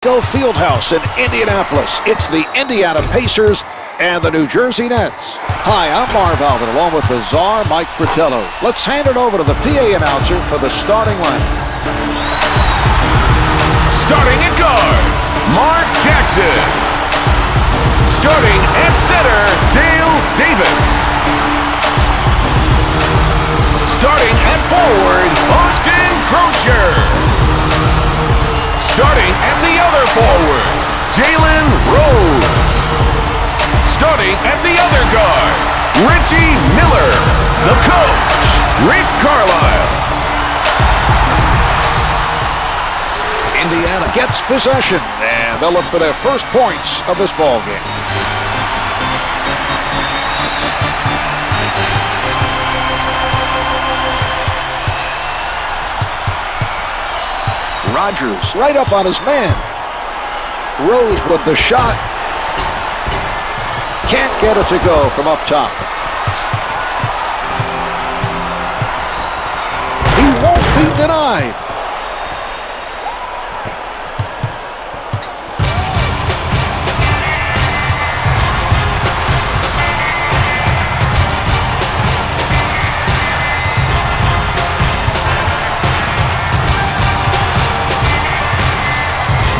Go Fieldhouse in Indianapolis. It's the Indiana Pacers and the New Jersey Nets. Hi, I'm Marv Alvin, along with the czar, Mike Fratello. Let's hand it over to the PA announcer for the starting lineup. Starting at guard, Mark Jackson. Starting at center, Dale Davis. Starting at forward, Austin Crozier. Starting at the other forward, Jalen Rose. Starting at the other guard, Reggie Miller. The coach, Rick Carlisle. Indiana gets possession, and they'll look for their first points of this ball game. Rodgers right up on his man. Rose with the shot. Can't get it to go from up top. He won't be denied.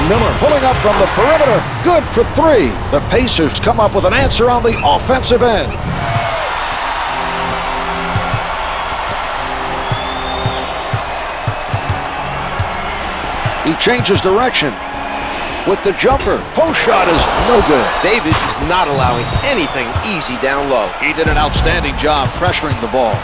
Miller pulling up from the perimeter. Good for three. The Pacers come up with an answer on the offensive end. He changes direction with the jumper. Post shot is no good. Davis is not allowing anything easy down low. He did an outstanding job pressuring the ball.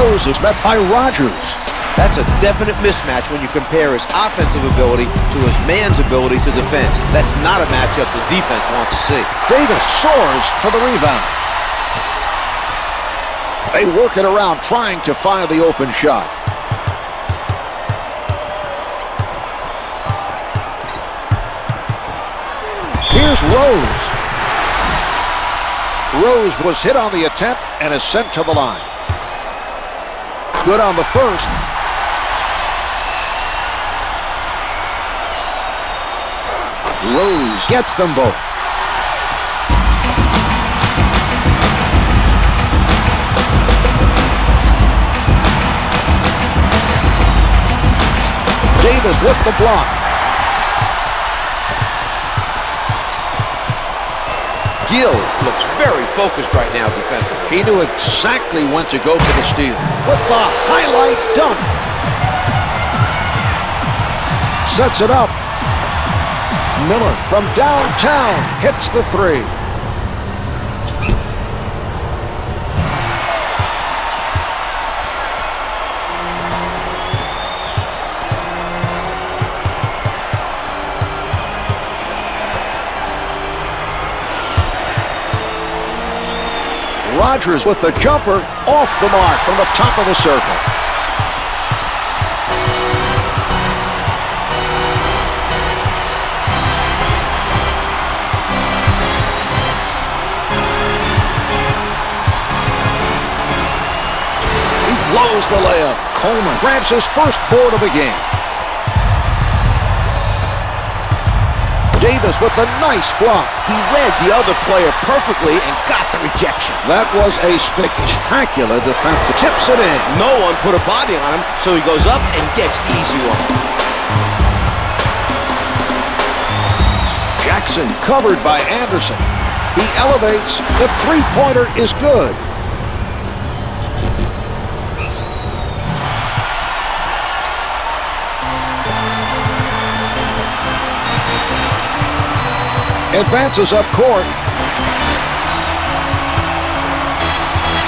Rose is met by Rodgers. That's a definite mismatch when you compare his offensive ability to his man's ability to defend. That's not a matchup the defense wants to see. Davis soars for the rebound. They work it around trying to find the open shot. Here's Rose. Rose was hit on the attempt and is sent to the line. Good on the first. Rose gets them both. Davis with the block. Gill looks very focused right now defensively. He knew exactly when to go for the steal. With the highlight dunk. Sets it up. Miller from downtown hits the three. Rodgers with the jumper off the mark from the top of the circle. He blows the layup. Coleman grabs his first board of the game. Davis with a nice block. He read the other player perfectly and got the rejection. That was a spectacular defensive. Tips it in. No one put a body on him, so he goes up and gets the easy one. Jackson covered by Anderson. He elevates. The three-pointer is good. Advances up court.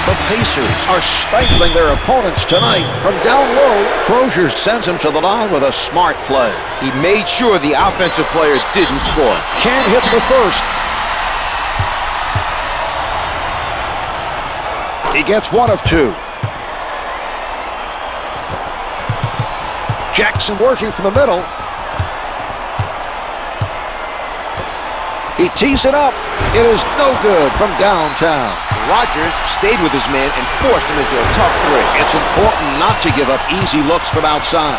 The Pacers are stifling their opponents tonight. From down low, Crozier sends him to the line with a smart play. He made sure the offensive player didn't score. Can't hit the first. He gets one of two. Jackson working from the middle. He tees it up. It is no good from downtown. Rodgers stayed with his man and forced him into a tough three. It's important not to give up easy looks from outside.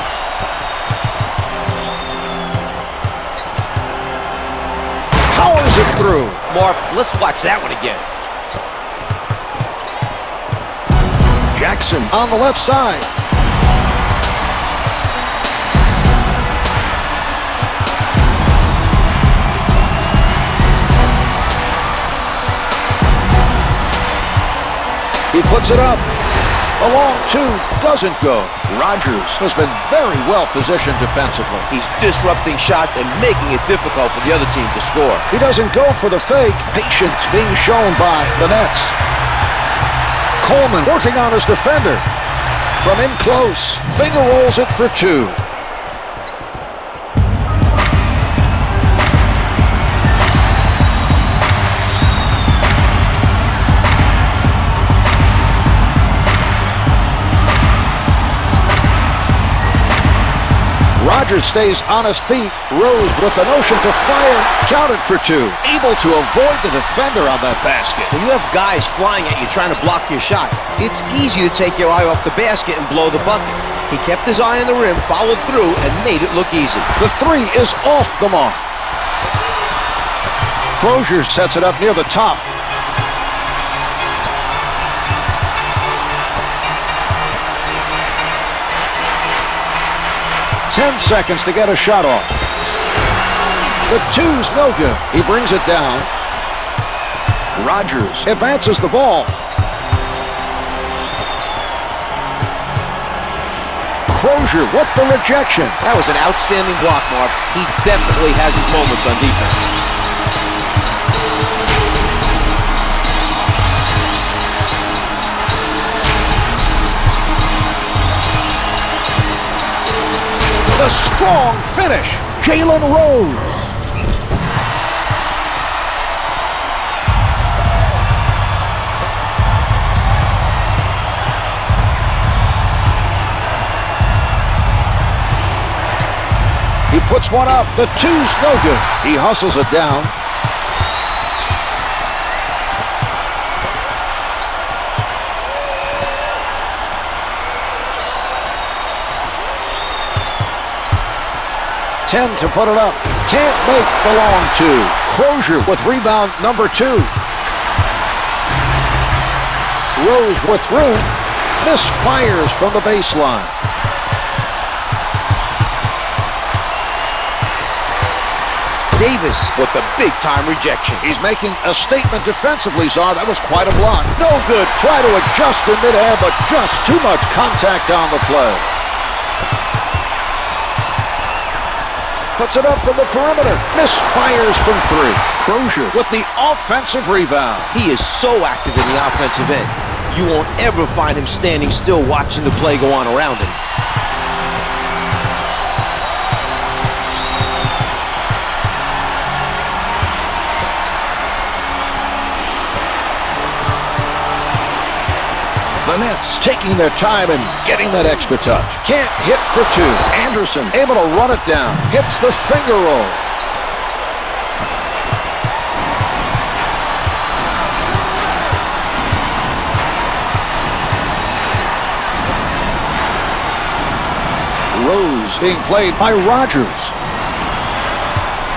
Powers it through. Marv, let's watch that one again. Jackson on the left side. He puts it up. A long two doesn't go. Rodgers has been very well positioned defensively. He's disrupting shots and making it difficult for the other team to score. He doesn't go for the fake. Patience being shown by the Nets. Coleman working on his defender. From in close, finger rolls it for two. Rodgers stays on his feet. Rose with the notion to fire. Counted for two. Able to avoid the defender on that basket. When you have guys flying at you trying to block your shot, it's easy to take your eye off the basket and blow the bucket. He kept his eye on the rim, followed through, and made it look easy. The three is off the mark. Crozier sets it up near the top. Ten seconds to get a shot off. The two's no good. He brings it down. Rodgers advances the ball. Crozier with the rejection. That was an outstanding block, Mark. He definitely has his moments on defense. A strong finish. Jalen Rose. He puts one up. The two's no good. He hustles it down. Ten to put it up. Can't make the long two. Crozier with rebound number two. Rose with room. Misfires from the baseline. Davis with the big-time rejection. He's making a statement defensively, Czar. That was quite a block. No good. Try to adjust in midair, but just too much contact on the play. Puts it up from the perimeter. Misfires from three. Crozier with the offensive rebound. He is so active in the offensive end. You won't ever find him standing still watching the play go on around him. The Nets taking their time and getting that extra touch. Can't hit for two. Anderson able to run it down. Hits the finger roll. Rose being played by Rodgers.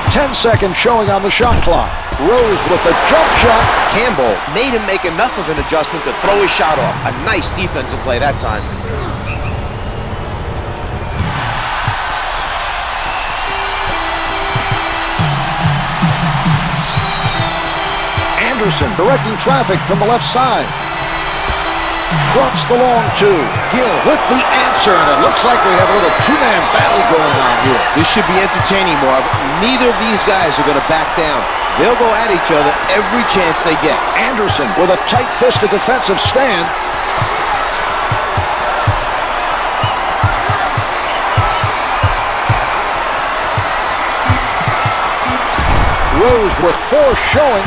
10 seconds showing on the shot clock. Rose with a jump shot. Campbell made him make enough of an adjustment to throw his shot off. A nice defensive play that time. Anderson directing traffic from the left side. Drops the long two. Gill with the answer, and it looks like we have a little two-man battle going on here. This should be entertaining, Marv. Neither of these guys are going to back down. They'll go at each other every chance they get. Anderson with a tight-fisted defensive stand. Rose with force showing.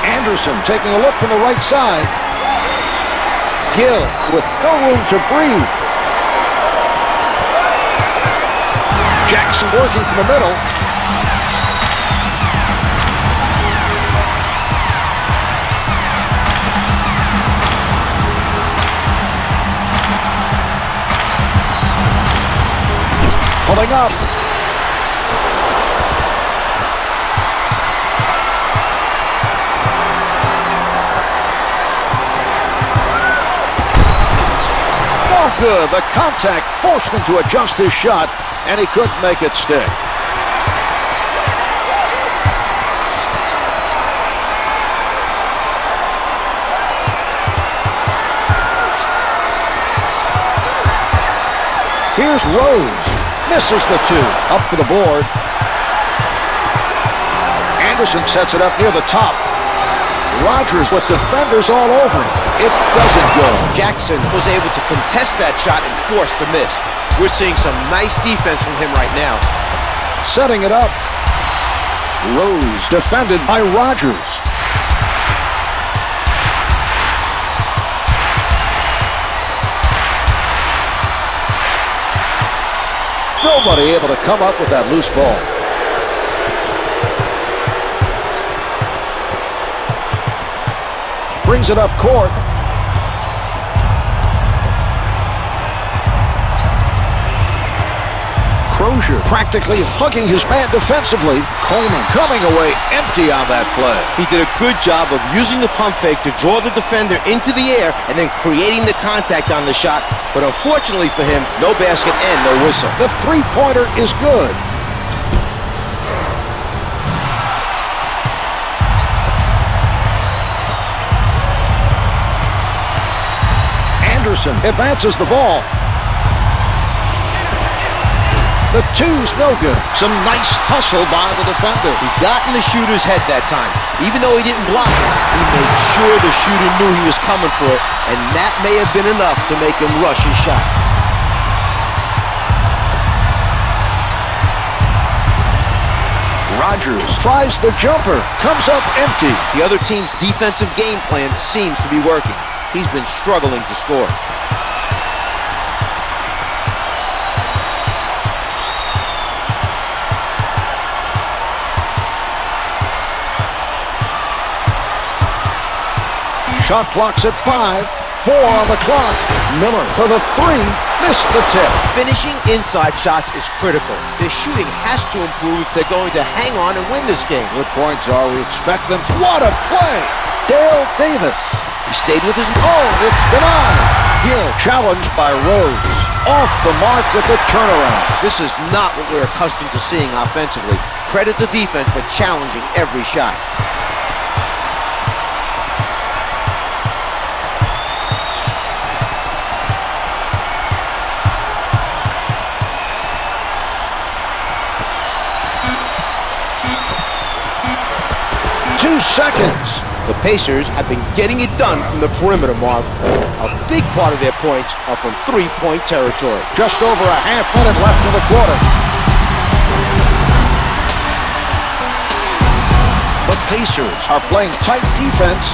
Anderson taking a look from the right side. Gill with no room to breathe. Jackson working from the middle. Pulling up. No good. The contact forced him to adjust his shot, and he couldn't make it stick. Here's Rose. Misses the two. Up for the board. Anderson sets it up near the top. Rogers with defenders all over him. It doesn't go. Jackson was able to contest that shot and force the miss. We're seeing some nice defense from him right now. Setting it up. Rose defended by Rogers. Nobody able to come up with that loose ball. Brings it up court. Crozier practically hugging his man defensively. Coleman coming away empty on that play. He did a good job of using the pump fake to draw the defender into the air and then creating the contact on the shot. But unfortunately for him, no basket and no whistle. The three-pointer is good. Anderson advances the ball. The two's no good. Some nice hustle by the defender. He got in the shooter's head that time. Even though he didn't block it, he made sure the shooter knew he was coming for it, and that may have been enough to make him rush his shot. Rogers tries the jumper. Comes up empty. The other team's defensive game plan seems to be working. He's been struggling to score. Shot clock's at 5. 4 on the clock. Miller for the three. Missed the tip. Finishing inside shots is critical. Their shooting has to improve if they're going to hang on and win this game. Good points are. We expect them to. What a play! Dale Davis. He stayed with his... Oh, it's denied. Hill challenged by Rose. Off the mark with the turnaround. This is not what we're accustomed to seeing offensively. Credit the defense for challenging every shot. Seconds. The Pacers have been getting it done from the perimeter, Marv. A big part of their points are from three-point territory. Just over a half minute left in the quarter. The Pacers are playing tight defense.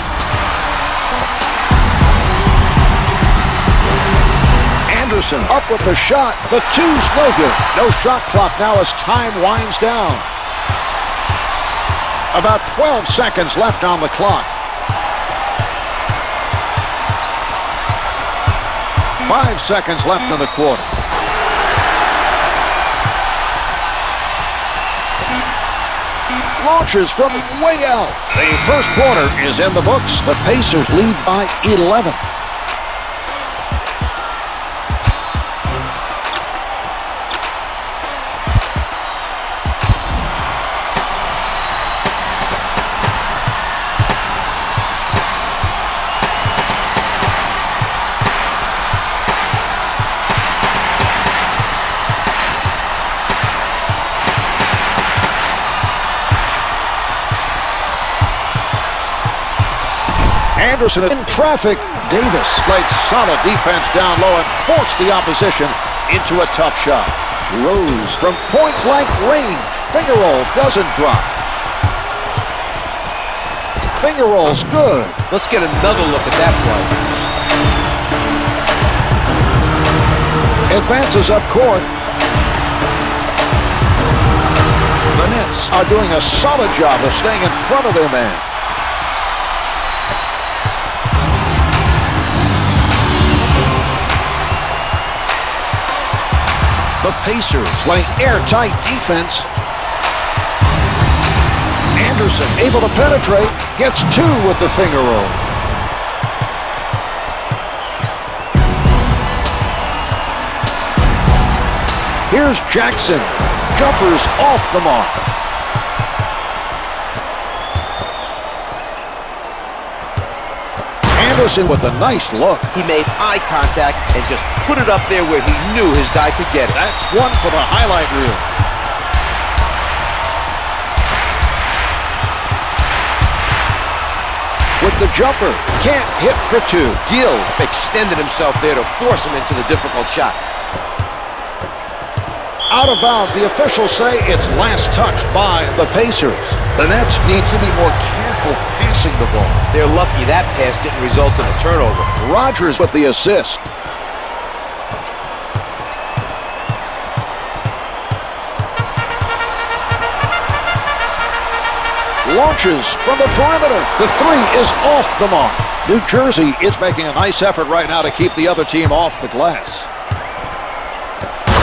Anderson up with the shot. The two's no good. No shot clock now as time winds down. About 12 seconds left on the clock. 5 seconds left in the quarter. Launches from way out. The first quarter is in the books. The Pacers lead by 11. Anderson in traffic. Davis played solid defense down low and forced the opposition into a tough shot. Rose from point-blank range. Finger roll doesn't drop. Finger roll's good. Let's get another look at that play. Advances up court. Nets are doing a solid job of staying in front of their man. The Pacers playing airtight defense. Anderson able to penetrate, gets two with the finger roll. Here's Jackson. Jumpers off the mark. Anderson with a nice look. He made eye contact and just put it up there where he knew his guy could get it. That's one for the highlight reel. With the jumper, can't hit for two. Gill extended himself there to force him into the difficult shot. Out of bounds, the officials say it's last touched by the Pacers. The Nets need to be more careful passing the ball. They're lucky that pass didn't result in a turnover. Rodgers with the assist. Launches from the perimeter. The three is off the mark. New Jersey is making a nice effort right now to keep the other team off the glass.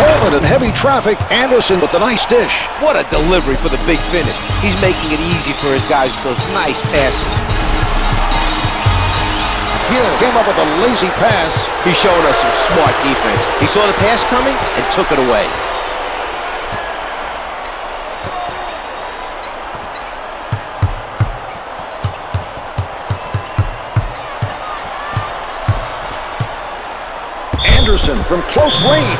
Coleman in heavy traffic. Anderson with a nice dish. What a delivery for the big finish. He's making it easy for his guys with those nice passes. Gill came up with a lazy pass. He's showing us some smart defense. He saw the pass coming and took it away. Anderson from close range.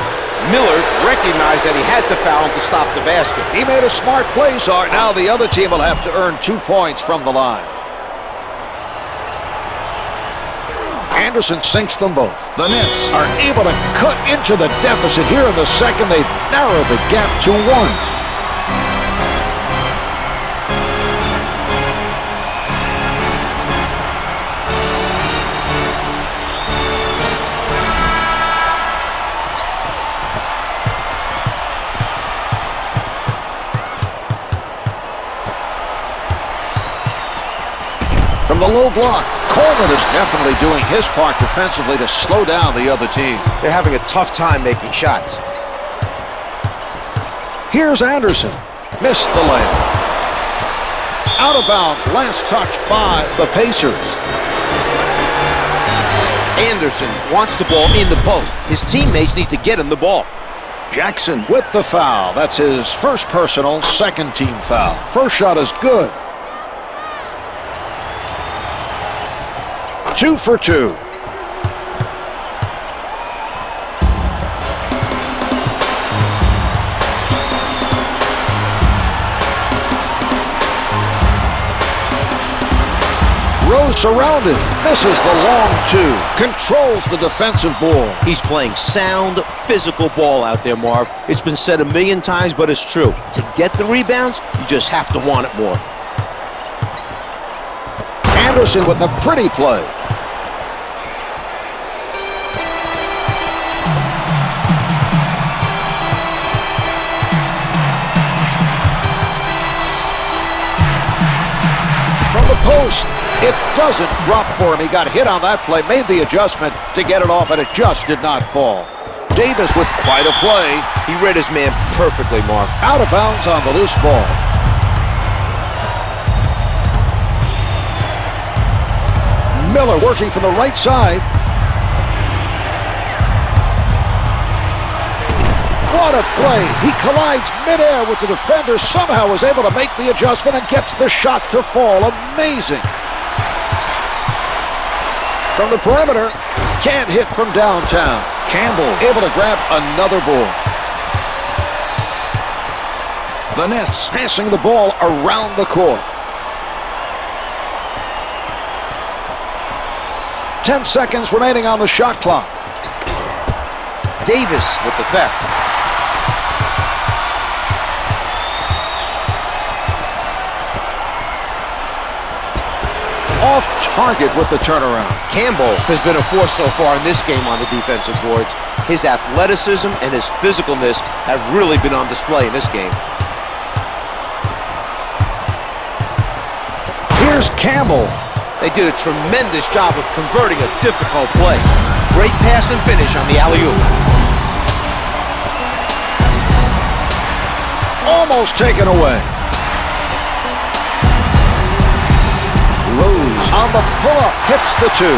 Miller recognized that he had to foul him to stop the basket. He made a smart play, so now the other team will have to earn 2 points from the line. Anderson sinks them both. The Nets are able to cut into the deficit here in the second. They've narrowed the gap to 1. From the low block, Coleman is definitely doing his part defensively to slow down the other team. They're having a tough time making shots. Here's Anderson. Missed the layup. Out of bounds, last touch by the Pacers. Anderson wants the ball in the post. His teammates need to get him the ball. Jackson with the foul. That's his first personal, second team foul. First shot is good. 2 for 2. Rose surrounded. Misses the long 2. Controls the defensive board. He's playing sound, physical ball out there, Marv. It's been said a million times, but it's true. To get the rebounds, you just have to want it more. Anderson with a pretty play. From the post, it doesn't drop for him. He got hit on that play, made the adjustment to get it off, and it just did not fall. Davis with quite a play. He read his man perfectly, Marv. Out of bounds on the loose ball. Miller working from the right side. What a play. He collides midair with the defender, somehow was able to make the adjustment and gets the shot to fall. Amazing. From the perimeter, can't hit from downtown. Campbell able to grab another board. The Nets passing the ball around the court. 10 seconds remaining on the shot clock. Davis with the theft. Off target with the turnaround. Campbell has been a force so far in this game on the defensive boards. His athleticism and his physicalness have really been on display in this game. Here's Campbell. They did a tremendous job of converting a difficult play. Great pass and finish on the alley-oop. Almost taken away. Rose on the pull-up, hits the two.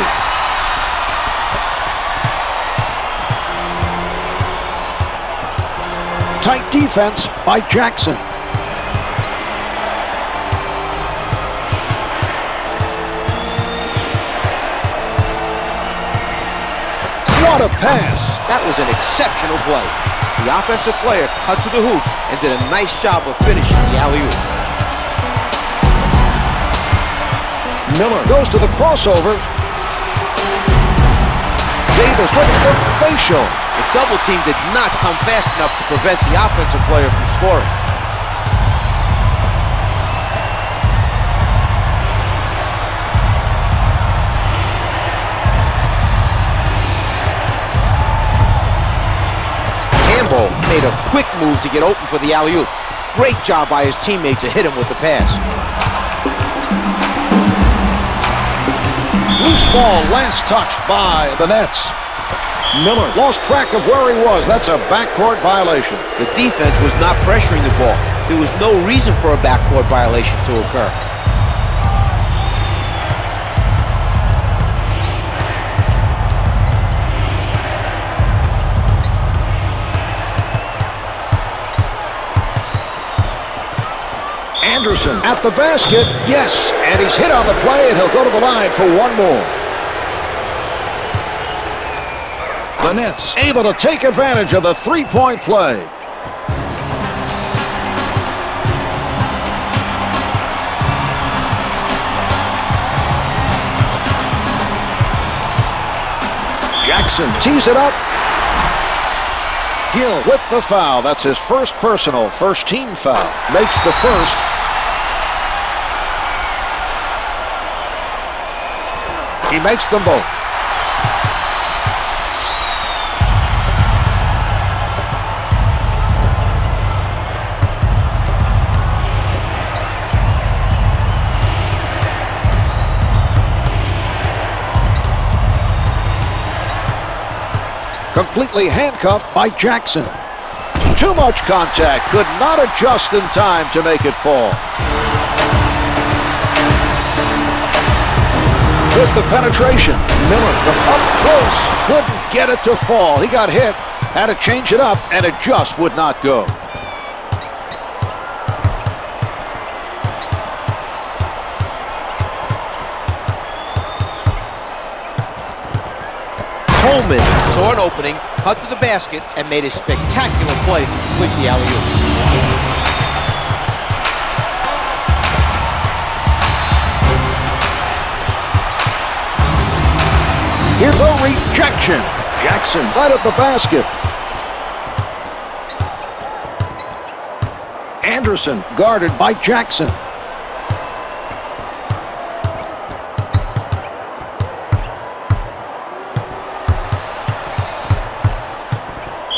Tight defense by Jackson. What a pass. That was an exceptional play. The offensive player cut to the hoop and did a nice job of finishing the alley-oop. Miller goes to the crossover. Davis with the facial. The double team did not come fast enough to prevent the offensive player from scoring. Campbell made a quick move to get open for the alley-oop. Great job by his teammate to hit him with the pass. Loose ball last touched by the Nets. Miller lost track of where he was. That's a backcourt violation. The defense was not pressuring the ball. There was no reason for a backcourt violation to occur. Anderson at the basket. Yes, and he's hit on the play, and he'll go to the line for one more. The Nets able to take advantage of the three-point play. Jackson tees it up. Gill with the foul. That's his first personal, first team foul. Makes the first. He makes them both. Completely handcuffed by Jackson. Too much contact. Could not adjust in time to make it fall. With the penetration, Miller from up close couldn't get it to fall. He got hit, had to change it up, and it just would not go. Coleman saw an opening, cut to the basket, and made a spectacular play to complete the alley-oop. Here's a rejection. Jackson right at the basket. Anderson guarded by Jackson.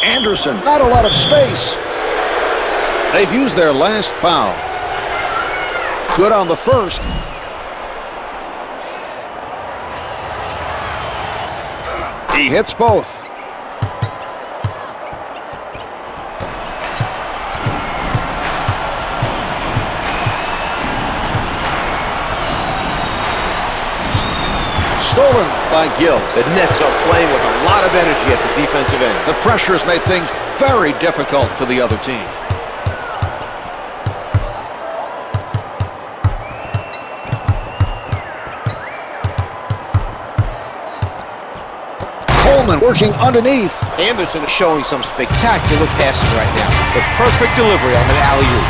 Anderson, not a lot of space. They've used their last foul. Good on the first. He hits both. Stolen by Gill. The Nets are playing with a lot of energy at the defensive end. The pressure has made things very difficult for the other team. Coleman working underneath. Anderson is showing some spectacular passing right now. The perfect delivery on the alley-oop.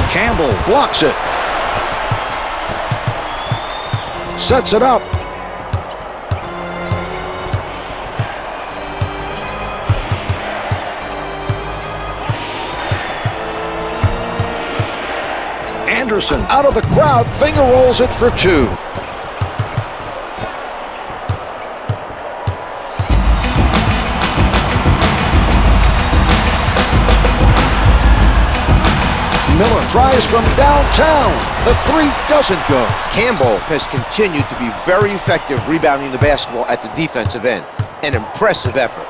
Campbell blocks it. Sets it up. Anderson out of the crowd, finger rolls it for two. Miller tries from downtown. The three doesn't go. Campbell has continued to be very effective rebounding the basketball at the defensive end. An impressive effort.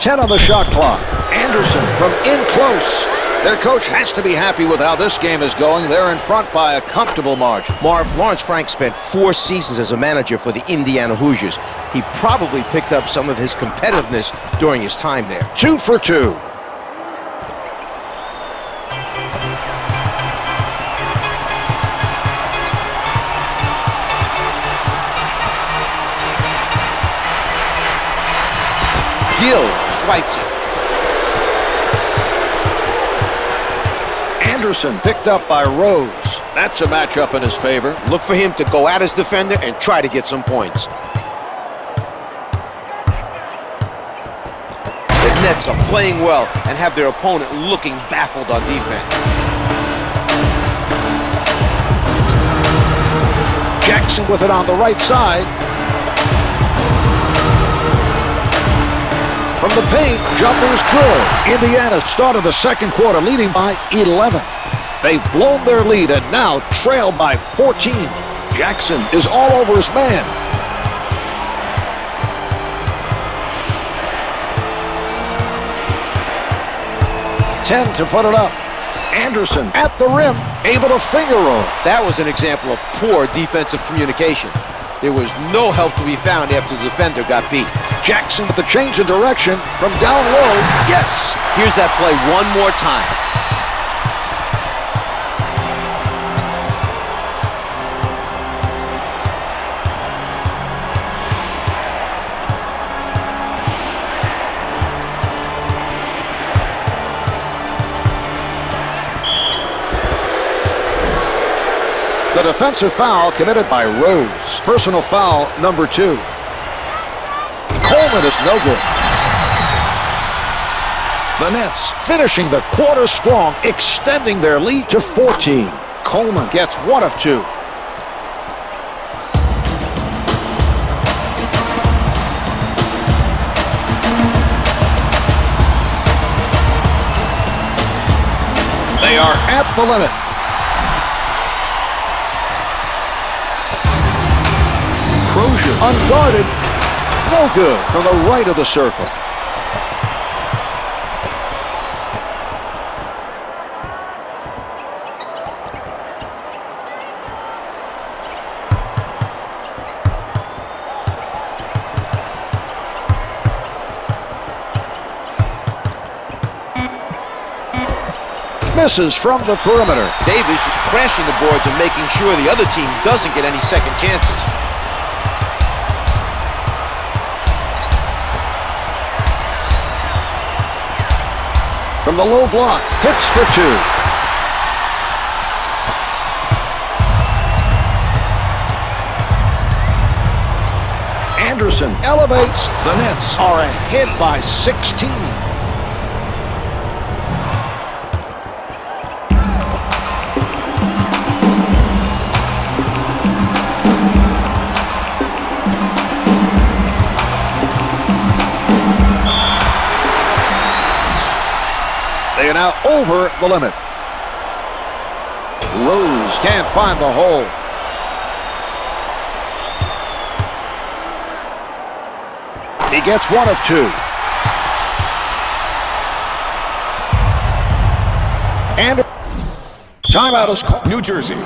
Ten on the shot clock. Anderson from in close. Their coach has to be happy with how this game is going. They're in front by a comfortable margin. Lawrence Frank spent 4 seasons as a manager for the Indiana Hoosiers. He probably picked up some of his competitiveness during his time there. 2 for 2. Gill swipes it. Anderson picked up by Rose. That's a matchup in his favor. Look for him to go at his defender and try to get some points. The Nets are playing well and have their opponent looking baffled on defense. Jackson with it on the right side. From the paint, jumper's good. Indiana started the second quarter leading by 11. They've blown their lead and now trail by 14. Jackson is all over his man. 10 to put it up. Anderson at the rim, able to finger roll. That was an example of poor defensive communication. There was no help to be found after the defender got beat. Jackson with the change of direction from down low. Yes. Here's that play one more time. The defensive foul committed by Rose. Personal foul number 2. Coleman is no good. The Nets finishing the quarter strong, extending their lead to 14. Coleman gets 1 of 2. They are at the limit. Crozier unguarded. No good from the right of the circle. Misses from the perimeter. Davis is crashing the boards and making sure the other team doesn't get any second chances. From the low block, hits for 2. Anderson elevates. The Nets are ahead by 16. They are now over the limit. Rose can't find the hole. He gets 1 of 2. And timeout is called. New Jersey.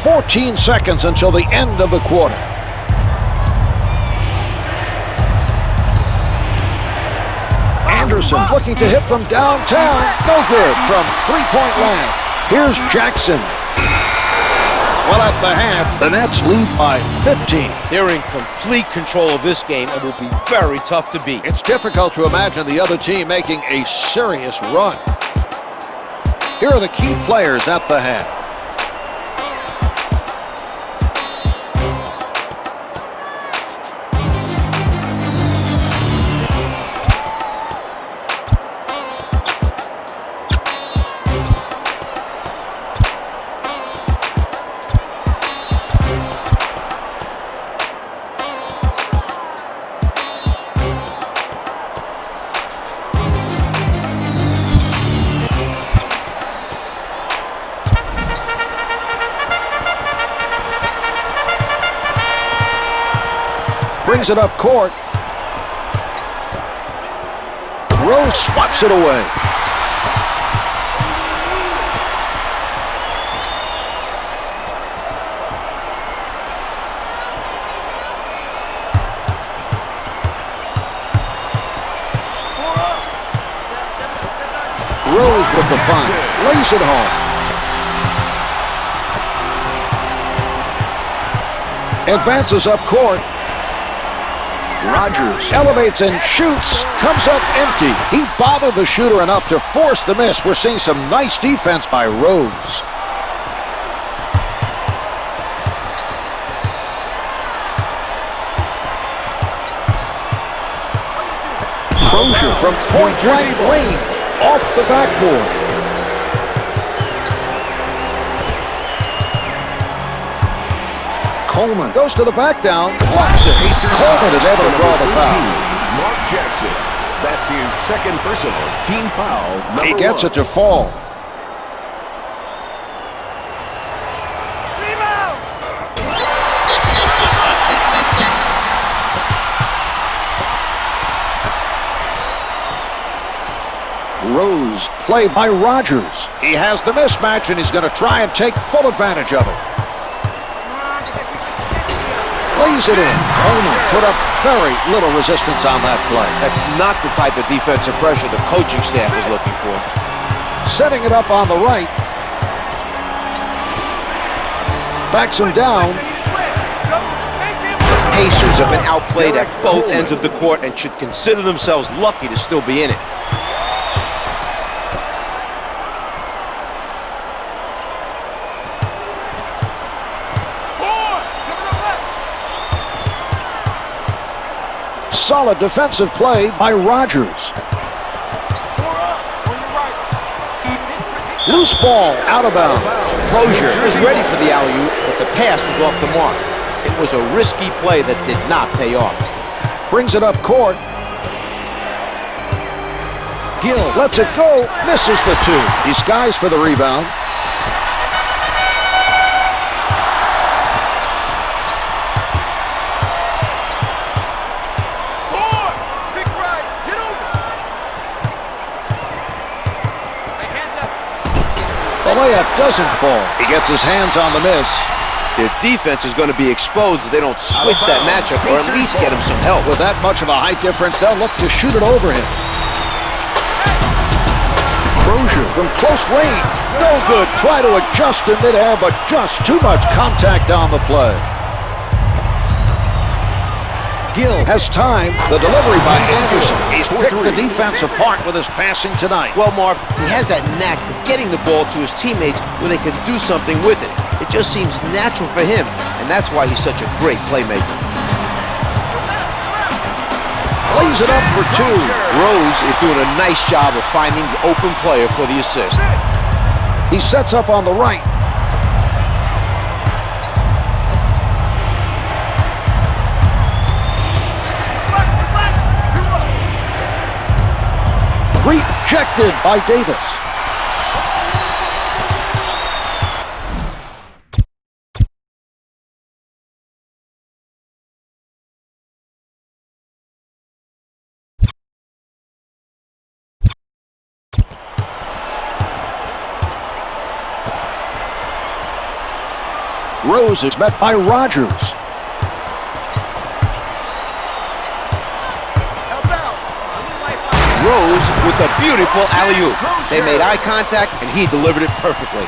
14 seconds until the end of the quarter. Anderson looking to hit from downtown. No good from three-point land. Here's Jackson. Well, at the half, the Nets lead by 15. They're in complete control of this game and will be very tough to beat. It's difficult to imagine the other team making a serious run. Here are the key players at the half. Brings it up court. Rose swats it away. Rose with the find. Lays it home. Advances up court. Rogers elevates and shoots. Comes up empty. He bothered the shooter enough to force the miss. We're seeing some nice defense by Rose. Crozier from point-blank range. Off the backboard. Coleman goes to the back down, blocks it. Coleman is able to draw the foul. Mark Jackson. That's his second personal team foul. He gets it to fall. Rose, played by Rogers. He has the mismatch, and he's going to try and take full advantage of it. Lays it in. Coleman put up very little resistance on that play. That's not the type of defensive pressure the coaching staff is looking for. Setting it up on the right. Backs him down. The Pacers have been outplayed at both ends of the court and should consider themselves lucky to still be in it. Solid defensive play by Rogers. Loose ball, out of bounds. Crozier was ready for the alley-oop, but the pass was off the mark. It was a risky play that did not pay off. Brings it up court. Gill lets it go, misses the two. He skies for the rebound. The layup doesn't fall. He gets his hands on the miss. Their defense is going to be exposed if they don't switch that matchup or at least get him some help. With that much of a height difference, they'll look to shoot it over him. Crozier from close range. No good. Try to adjust in midair, but just too much contact on the play. Gill has time. The delivery by Anderson. He's picked the defense apart with his passing tonight. Well, Marv, he has that knack for getting the ball to his teammates when they can do something with it. It just seems natural for him, and that's why he's such a great playmaker. Lays it up for two. Rose is doing a nice job of finding the open player for the assist. He sets up on the right. Rejected by Davis. Rose is met by Rogers. Rose with a beautiful alley-oop. They made eye contact, and he delivered it perfectly.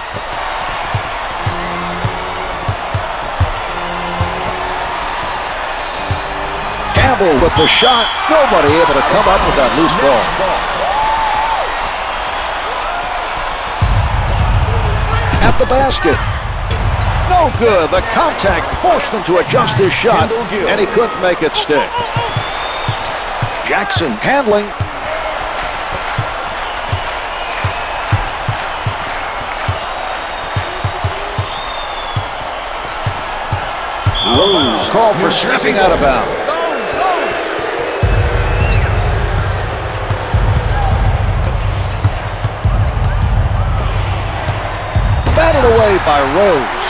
Campbell with the shot. Nobody able to come up with that loose ball. At the basket. No good. The contact forced him to adjust his shot, and he couldn't make it stick. Jackson handling. Rose called for stepping out of bounds. Batted away by Rose.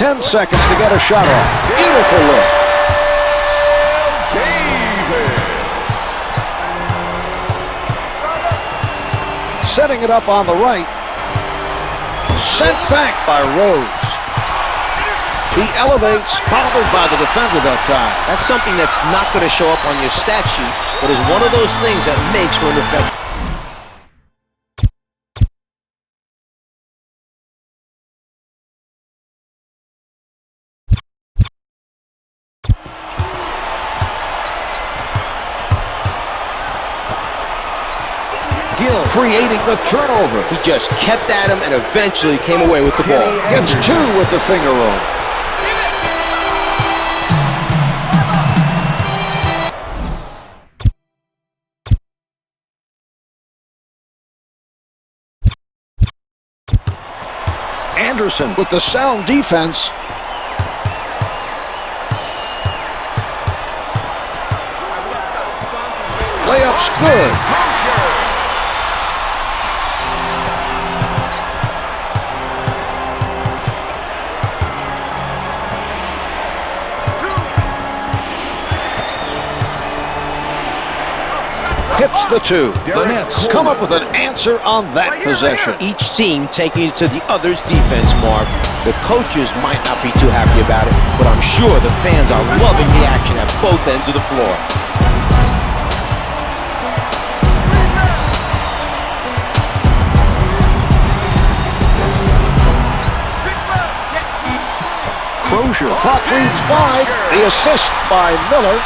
10 seconds to get a shot off. Beautiful look. Setting it up on the right. Sent back by Rose. He elevates, bothered by the defender that time. That's something that's not going to show up on your stat sheet, but is one of those things that makes for an effect. Gill creating the turnover. He just kept at him and eventually came away with the ball. Gets 2 with the finger roll. Anderson with the sound defense. Layup's good. Hits the 2. The Nets come up with an answer on that possession. Each team taking it to the other's defense, Marv. The coaches might not be too happy about it, but I'm sure the fans are loving the action at both ends of the floor. Crozier. Clock reads 5. The assist by Miller.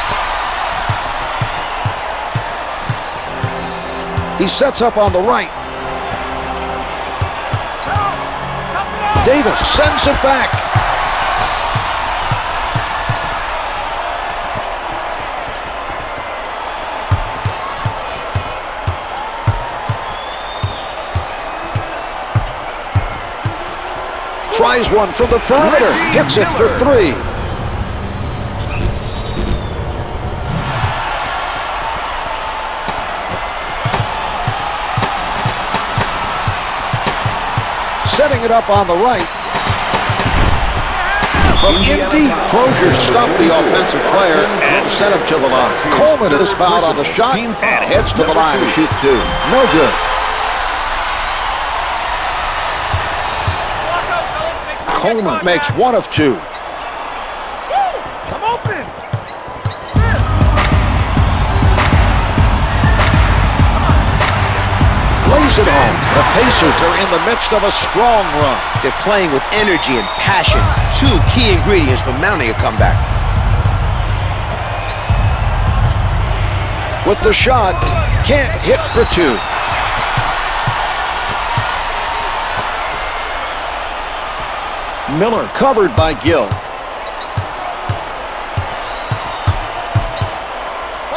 He sets up on the right. Davis sends it back. Tries one from the perimeter. Hits it for 3. Setting it up on the right. From in deep, Crozier stopped the offensive player and sent him to the line. Coleman is fouled on the shot and heads to the line to shoot 2. No good. Coleman makes 1 of 2. I'm open. Lays it home. The Pacers are in the midst of a strong run. They're playing with energy and passion, 2 key ingredients for mounting a comeback. With the shot, can't hit for 2. Miller covered by Gill.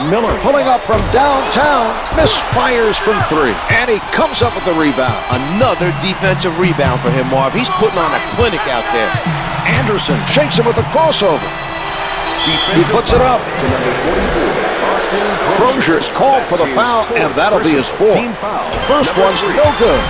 Miller pulling up from downtown, misfires from 3, and he comes up with the rebound. Another defensive rebound for him, Marv. He's putting on a clinic out there. Anderson shakes him with a crossover. He puts it up. To number 44, Crozier is called for the foul, and that'll be his 4th. Team foul. First Number one's 3. no good.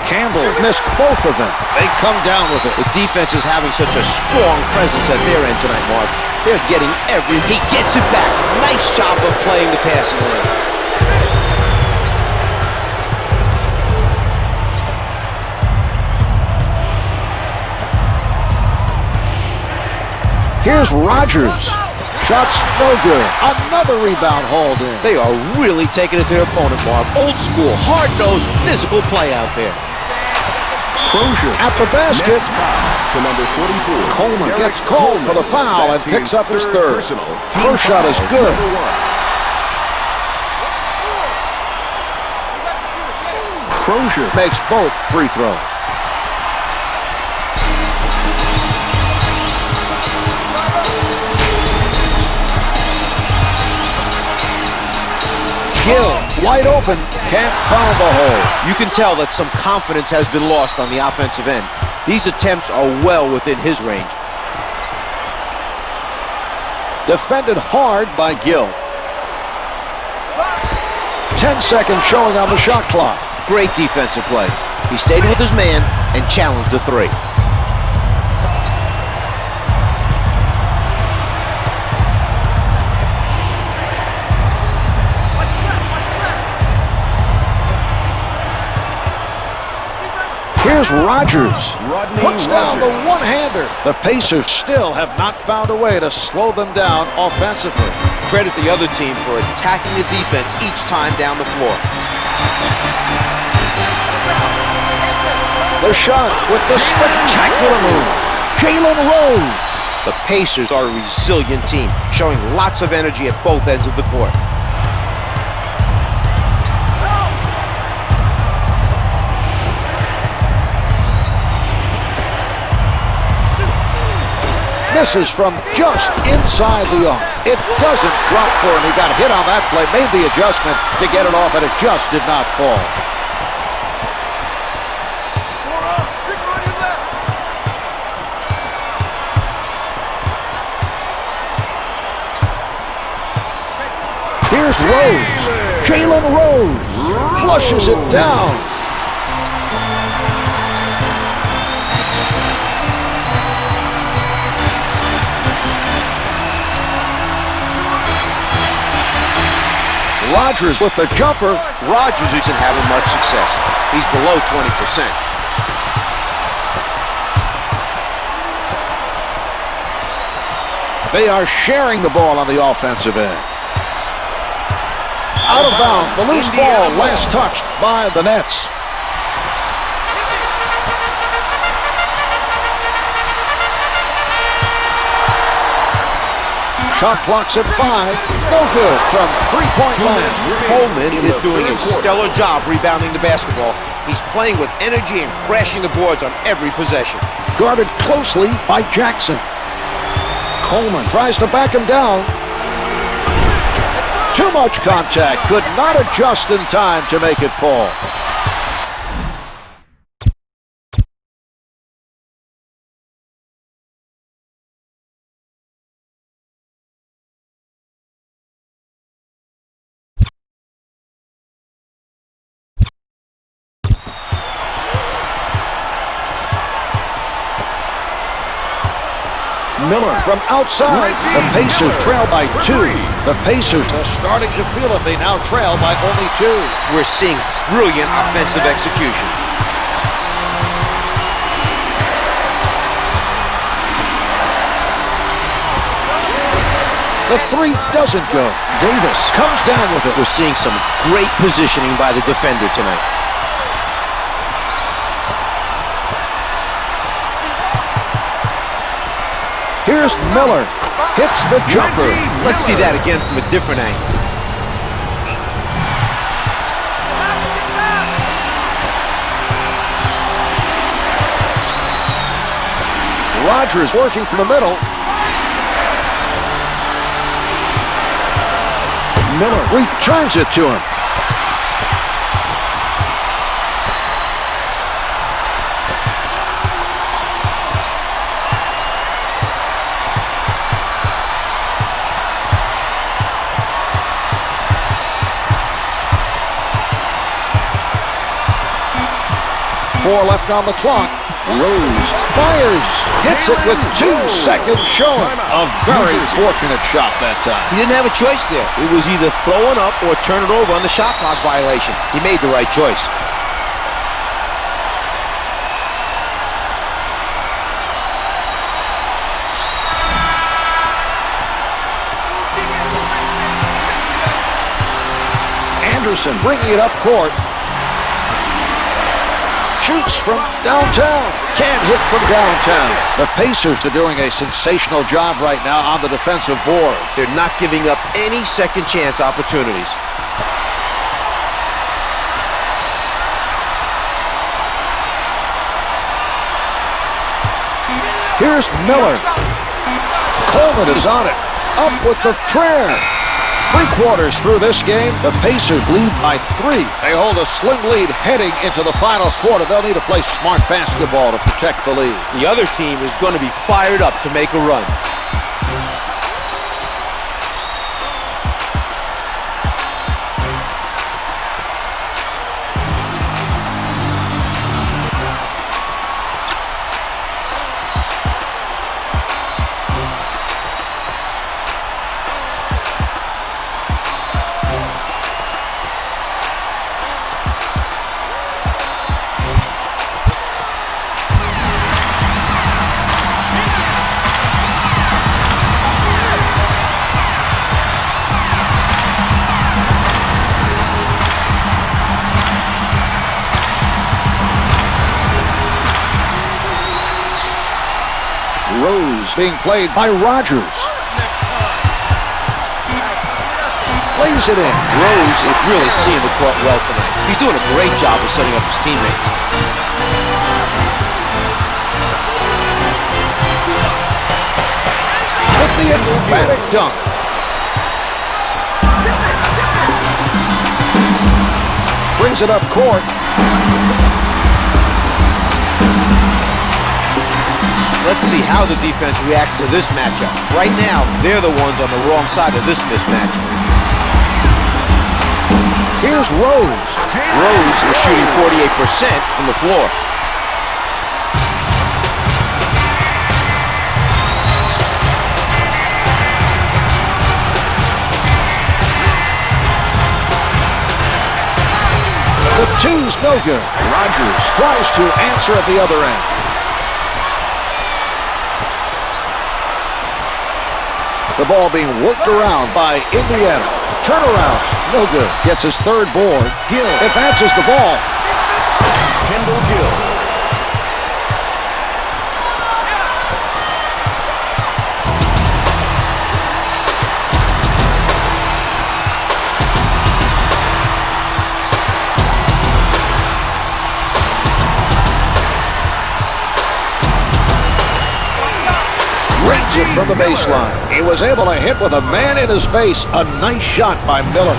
Campbell missed both of them. They come down with it. The defense is having such a strong presence at their end tonight, Marv. They're getting every... He gets it back. Nice job of playing the passing lane. Here's Rogers. Shots no good. Another rebound hauled in. They are really taking it to their opponent, Marv. Old school, hard-nosed, physical play out there. Crozier at the basket. Nets foul to number 44. Coleman Derrick gets called for the foul and That's picks his up his 3rd. personal. Team First shot is foul, good. number 1. Crozier makes both free throws. Gill, wide open, can't find the hole. You can tell that some confidence has been lost on the offensive end. These attempts are well within his range. Defended hard by Gill. 10 seconds showing on the shot clock. Great defensive play. He stayed with his man and challenged the three. Here's Rogers. Puts down the one-hander. The Pacers still have not found a way to slow them down offensively. Credit the other team for attacking the defense each time down the floor. The shot with the spectacular move. Jalen Rose. The Pacers are a resilient team, showing lots of energy at both ends of the court. Misses from just inside the arc. It doesn't drop for him. He got hit on that play, made the adjustment to get it off, and it just did not fall. Here's Rose. Jalen Rose flushes it down. Rogers with the jumper. Rogers isn't having much success. He's below 20%. They are sharing the ball on the offensive end. Out of bounds, the loose ball, last touched by the Nets. Shot clock's at 5. No good from three-point line. Coleman is doing a stellar job rebounding the basketball. He's playing with energy and crashing the boards on every possession. Guarded closely by Jackson. Coleman tries to back him down. Too much contact. Could not adjust in time to make it fall. Miller from outside. The Pacers trail by 2. The Pacers are starting to feel it. They now trail by only 2. We're seeing brilliant offensive execution. The three doesn't go. Davis comes down with it. We're seeing some great positioning by the defender tonight. Here's Miller. Hits the jumper. Let's see that again from a different angle. Rogers working from the middle. Miller returns it to him. Four left on the clock. Rose fires, hits it with 2 seconds showing. A very fortunate shot that time. He didn't have a choice there. It was either throw it up or turn it over on the shot clock violation. He made the right choice. Anderson bringing it up court. Shoots from downtown. Can't hit from downtown. The Pacers are doing a sensational job right now on the defensive boards. They're not giving up any second chance opportunities. Here's Miller. Coleman is on it. Up with the prayer. 3/4 through this game, the Pacers lead by 3. They hold a slim lead heading into the final quarter. They'll need to play smart basketball to protect the lead. The other team is going to be fired up to make a run. being played by Rogers. Lays it in. Rose is really seeing the court well tonight. He's doing a great job of setting up his teammates. With the emphatic dunk. Brings it up court. Let's see how the defense reacts to this matchup. Right now, they're the ones on the wrong side of this mismatch. Here's Rose. Rose is shooting 48% from the floor. The two's no good. Rogers tries to answer at the other end. The ball being worked around by Indiana. Turnaround, no good. Gets his third board. Gill advances the ball. Kendall Gill. Rings it from the baseline. He was able to hit with a man in his face. A nice shot by Miller.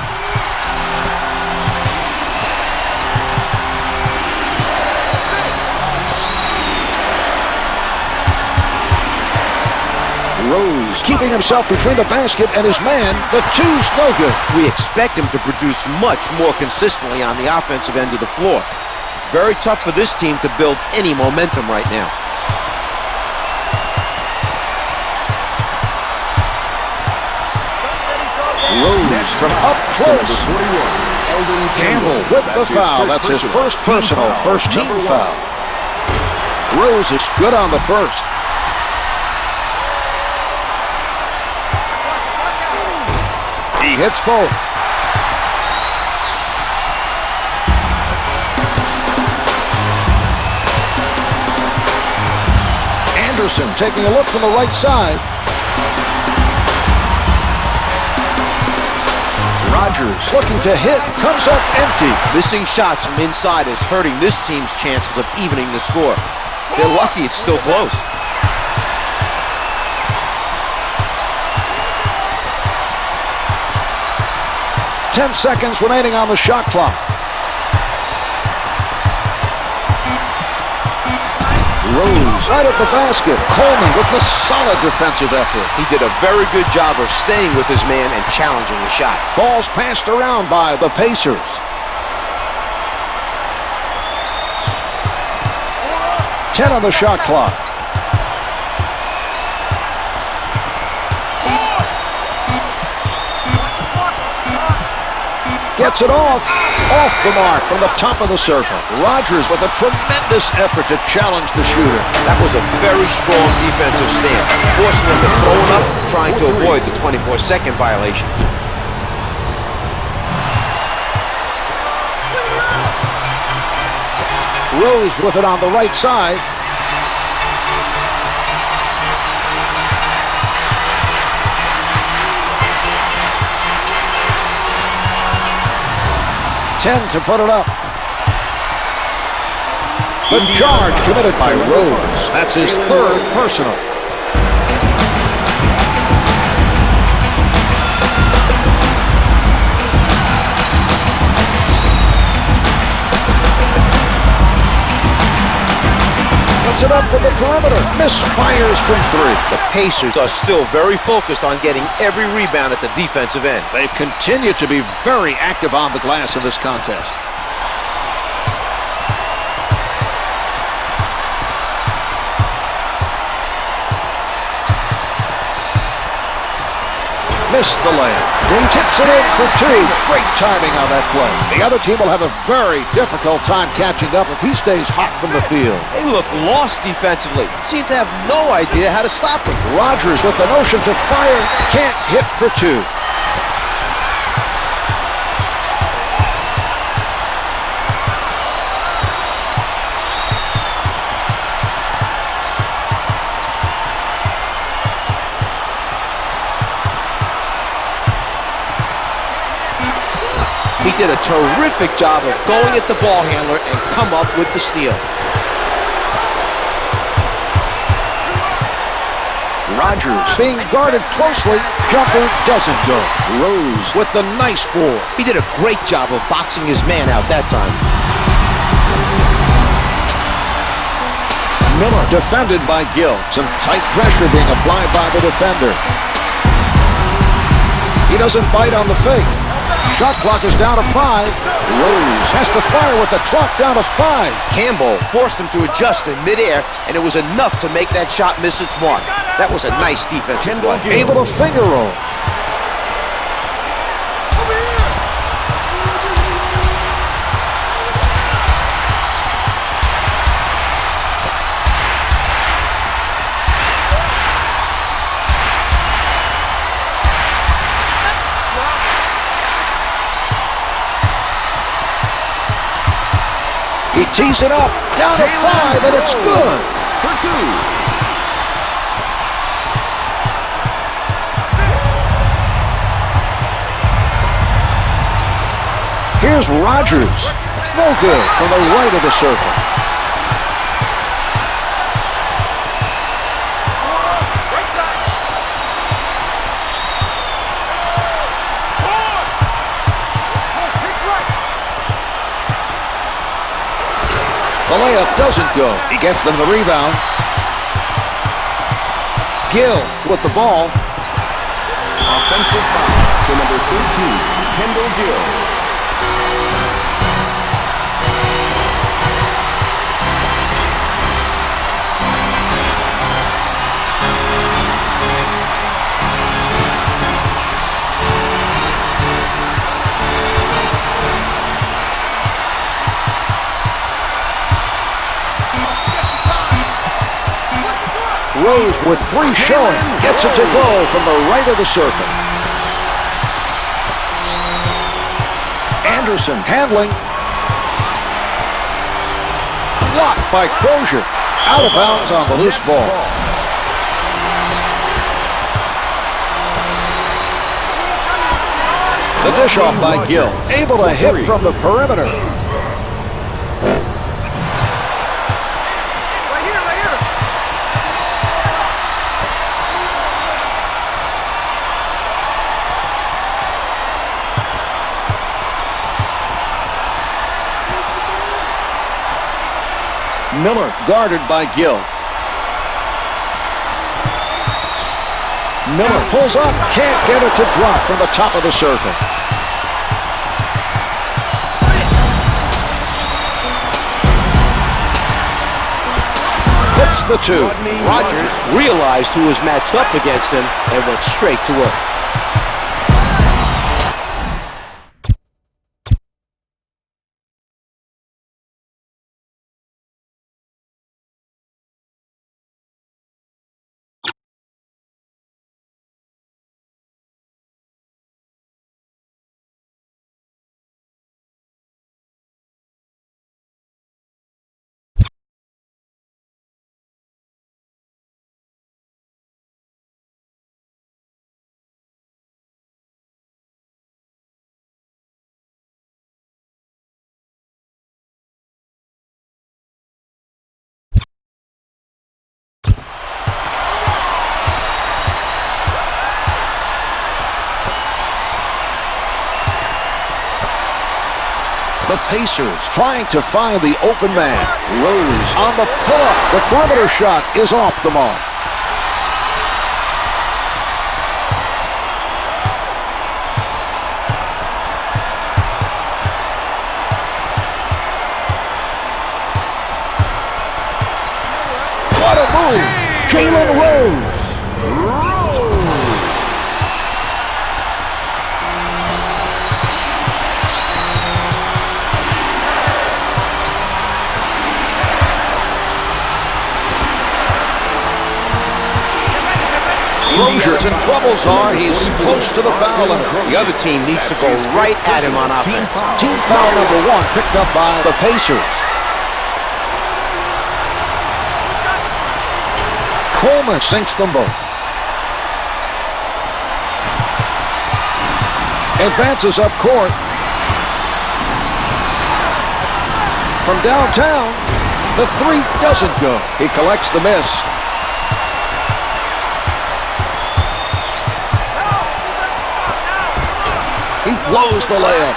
Rose keeping himself between the basket and his man. The two's no good. We expect him to produce much more consistently on the offensive end of the floor. Very tough for this team to build any momentum right now. Rose from up close. Campbell with the foul. That's his first personal, first team foul. Rose is good on the first. He hits both. Anderson taking a look from the right side. Rogers looking to hit, comes up empty. Missing shots from inside is hurting this team's chances of evening the score. They're lucky it's still close. Ten seconds remaining on the shot clock. Rose right at the basket. Coleman with the solid defensive effort. He did a very good job of staying with his man and challenging the shot. Ball's passed around by the Pacers. Ten on the shot clock. Gets it off the mark from the top of the circle. Rogers with a tremendous effort to challenge the shooter. That was a very strong defensive stand, forcing him to throw it up, trying to avoid the 24-second violation. Rose with it on the right side. To put it up. The charge committed by Rose. That's his third personal. Puts it up from the perimeter. Misfires from three. The Pacers are still very focused on getting every rebound at the defensive end. They've continued to be very active on the glass in this contest. Missed the layup. He tips it in for two. Great timing on that play. The other team will have a very difficult time catching up if he stays hot from the field. They look lost defensively. Seem to have no idea how to stop him. Rogers with the notion to fire. Can't hit for two. did a terrific job of going at the ball handler and come up with the steal. Rodgers being guarded closely. Jumper doesn't go. Rose with the nice ball. He did a great job of boxing his man out that time. Miller defended by Gill. Some tight pressure being applied by the defender. He doesn't bite on the fake. Shot clock is down to 5. Rose has to fire with the clock down to 5. Campbell forced him to adjust in midair, and it was enough to make that shot miss its mark. That was a nice defensive play. Able to finger roll. He tees it up, down to 5, and it's good. For 2. Here's Rodgers. No good from the right of the circle. The layup doesn't go. He gets them the rebound. Gill with the ball. Offensive foul to number 13, Kendall Gill. Rose with 3 showing. Gets it to go from the right of the circle. Anderson handling. Blocked by Crozier. Out of bounds on the loose ball. The dish off by Gill. Able to hit from the perimeter. Miller guarded by Gill. Miller pulls up, can't get it to drop from the top of the circle. Hits the 2. Rodgers realized who was matched up against him and went straight to work. The Pacers trying to find the open man. Rose on the pull-up. The perimeter shot is off the mark. What a move! Jalen Rose. Crozier's in trouble, Czar. He's close to the foul line. The other team needs to go right at him on offense. Team foul number 1 picked up by the Pacers. Coleman sinks them both. Advances up court. From downtown, the three doesn't go. He collects the miss. He blows the layup.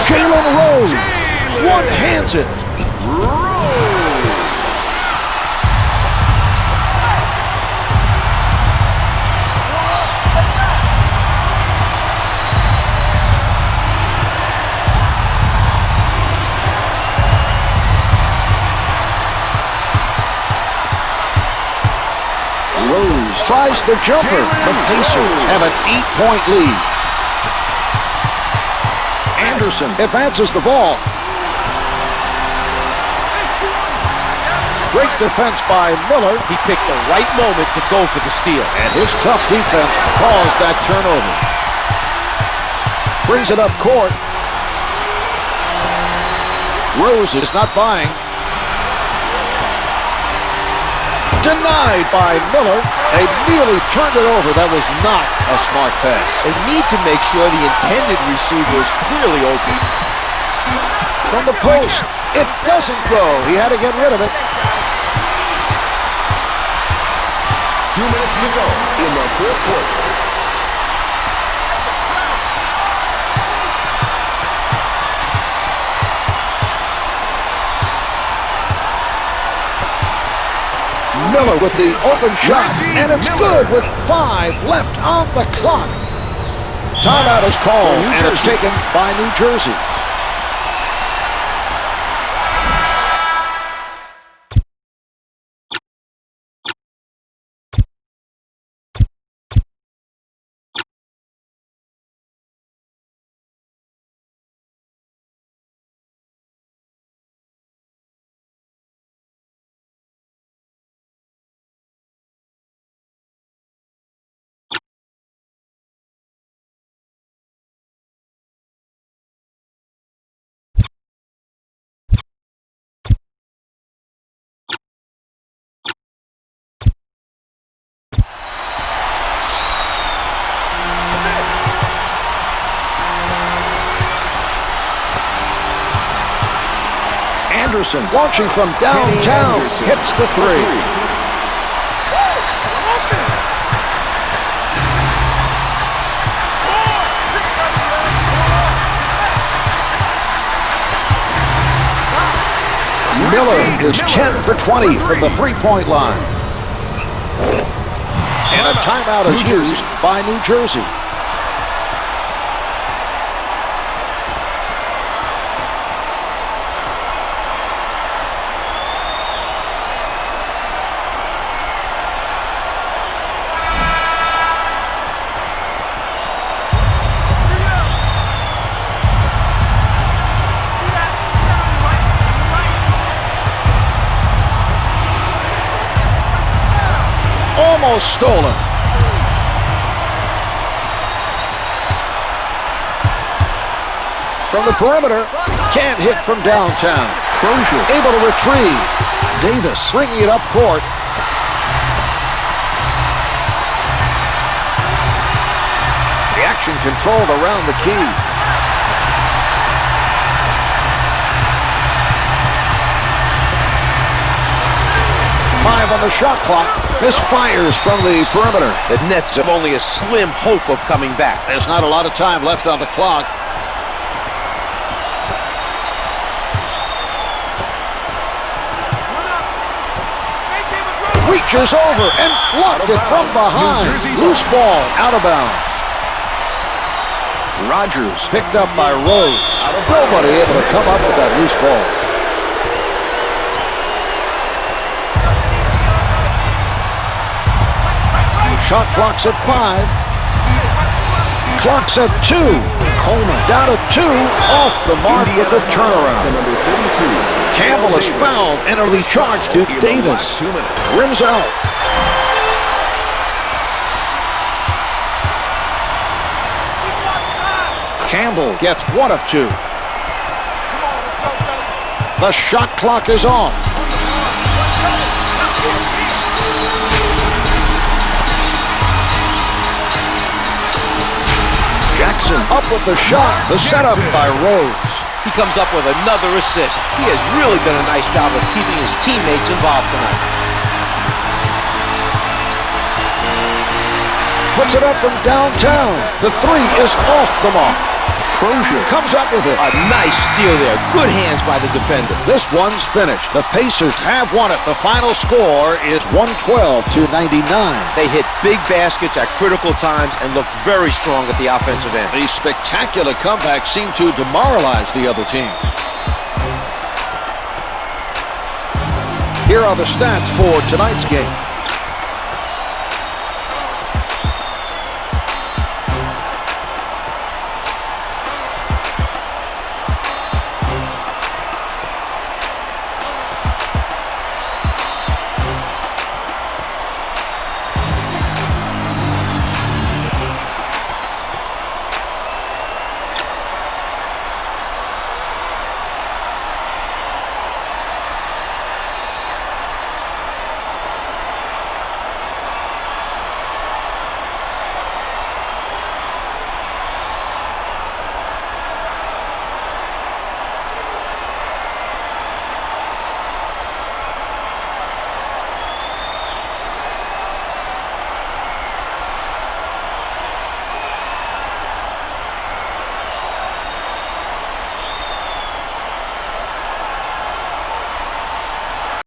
Jalen Rose. One hands it. Rose tries the jumper. The Pacers have an 8-point lead. Anderson advances the ball. Great defense by Miller. He picked the right moment to go for the steal. And his tough defense caused that turnover. Brings it up court. Rose is not buying. Denied by Miller. They nearly turned it over. That was not a smart pass. They need to make sure the intended receiver is clearly open. From the post, it doesn't go. He had to get rid of it. 2 minutes to go in the fourth quarter. Miller with the open shot, and it's good with 5 left on the clock. Timeout is called, and it's taken by New Jersey. Anderson launching from downtown, hits the three. Miller is 10 for 20 from the three-point line. And a timeout is used by New Jersey. Almost stolen. From the perimeter, can't hit from downtown. Crozier able to retrieve. Davis bringing it up court. The action controlled around the key. Five on the shot clock. Misfires from the perimeter. The Nets have only a slim hope of coming back. There's not a lot of time left on the clock. Reaches over and blocked it from behind. Loose ball, out of bounds. Rodgers picked up by Rose. Nobody able to come up with that loose ball. Shot clock's at 5. Clock's at 2. Coleman down to 2. Off the mark with the turnaround. Number 32. Campbell is fouled and will be charged to Davis. Rims out. Campbell gets 1 of 2. The shot clock is on. Thompson up with the shot. The setup by Rose. He comes up with another assist. He has really done a nice job of keeping his teammates involved tonight. Puts it up from downtown. The three is off the mark. Crozier comes up with it. A nice steal there. Good hands by the defender. This one's finished. The Pacers have won it. The final score is 112-99. They hit big baskets at critical times and looked very strong at the offensive end. The spectacular comeback seemed to demoralize the other team. Here are the stats for tonight's game.